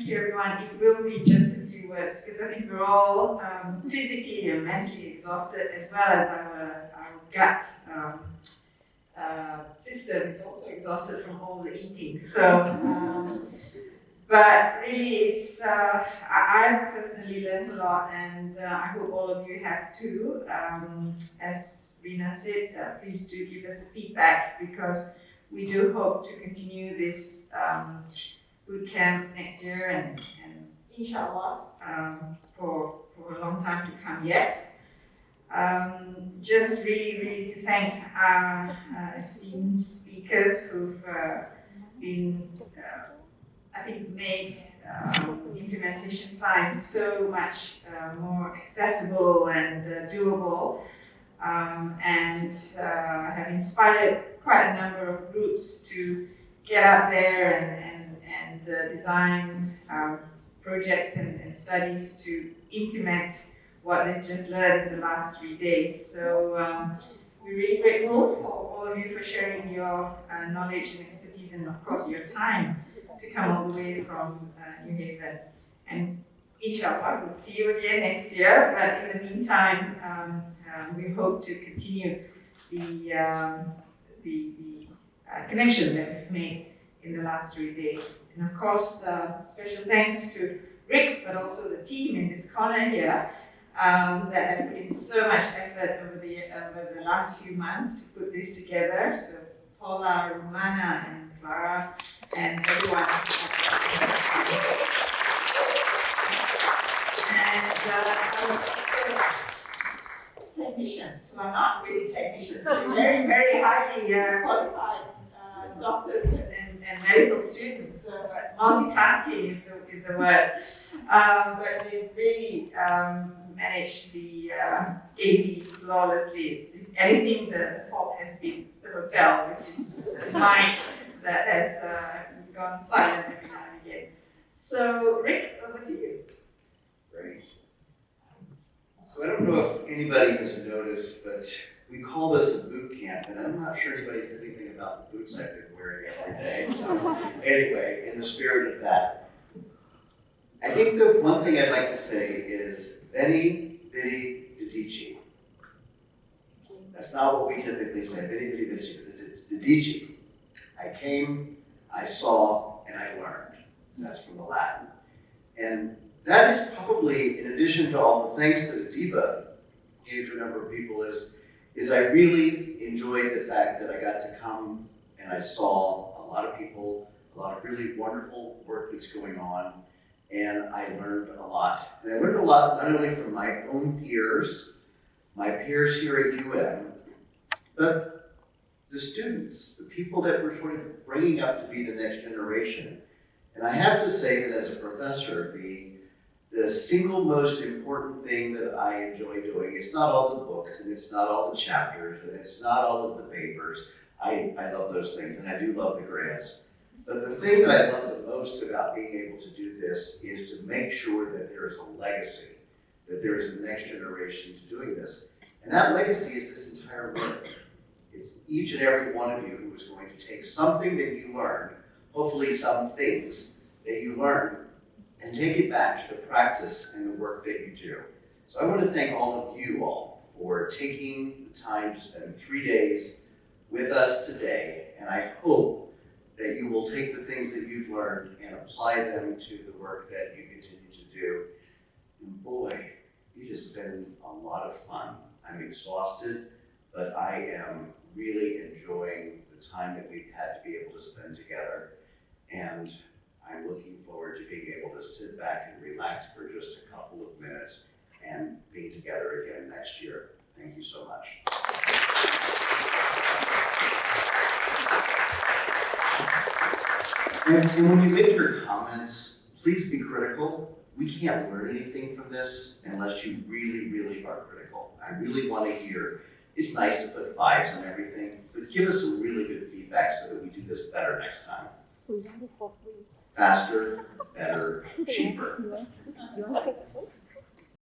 thank you, everyone. It will be just a few words because I think we're all physically and mentally exhausted, as well as our gut system is also exhausted from all the eating. So, but really, it's I've personally learned a lot, and I hope all of you have too. As Rina said, please do give us feedback because we do hope to continue this boot camp next year and inshallah for a long time to come yet. Just really to thank our esteemed speakers who've been, I think, made implementation science so much more accessible and doable, and have inspired quite a number of groups to get out there and design projects and studies to implement what they've just learned in the last 3 days. So we're really grateful for all of you for sharing your knowledge and expertise, and of course your time to come all the way from New Haven. And inshallah, we'll see you again next year. But in the meantime, we hope to continue the connection that we've made in the last 3 days. And of course, special thanks to Rick, but also the team in this corner here that have put in so much effort over the last few months to put this together. So Paula, Romana, and Clara, and everyone. And technicians who are not really technicians, they're very, very highly qualified doctors and medical students. Multitasking is the word. But they've really managed the AV flawlessly. If anything, the fault has been the hotel, which is the mic that has gone silent every now and again. So, Rick, over to you. Great. So I don't know if anybody has noticed, but we call this a boot camp, and I'm not sure anybody said anything about the boots I've been wearing every day. So anyway, in the spirit of that, I think the one thing I'd like to say is Beni Bidi Didici. That's not what we typically say, Beni Bidi Didici, but it's Didici. I came, I saw, and I learned. That's from the Latin. And that is probably, in addition to all the thanks that Adeeba gave to a number of people, is I really enjoyed the fact that I got to come and I saw a lot of people, a lot of really wonderful work that's going on, and I learned a lot. And I learned a lot not only from my own peers, my peers here at UM, but the students, the people that we're sort of bringing up to be the next generation. And I have to say that as a professor, the single most important thing that I enjoy doing, it's not all the books, and it's not all the chapters, and it's not all of the papers. I love those things, and I do love the grants. But the thing that I love the most about being able to do this is to make sure that there is a legacy, that there is a next generation to doing this. And that legacy is this entire work. It's each and every one of you who is going to take something that you learned, hopefully some things that you learned, and take it back to the practice and the work that you do. So I want to thank all of you all for taking the time to spend 3 days with us today, and I hope that you will take the things that you've learned and apply them to the work that you continue to do. And boy, it has been a lot of fun. I'm exhausted, but I am really enjoying the time that we've had to be able to spend together. And I'm looking forward to being able to sit back and relax for just a couple of minutes and be together again next year. Thank you so much. And when you make your comments, please be critical. We can't learn anything from this unless you really, really are critical. I really want to hear, it's nice to put 5s on everything, but give us some really good feedback so that we do this better next time. Faster, better, cheaper.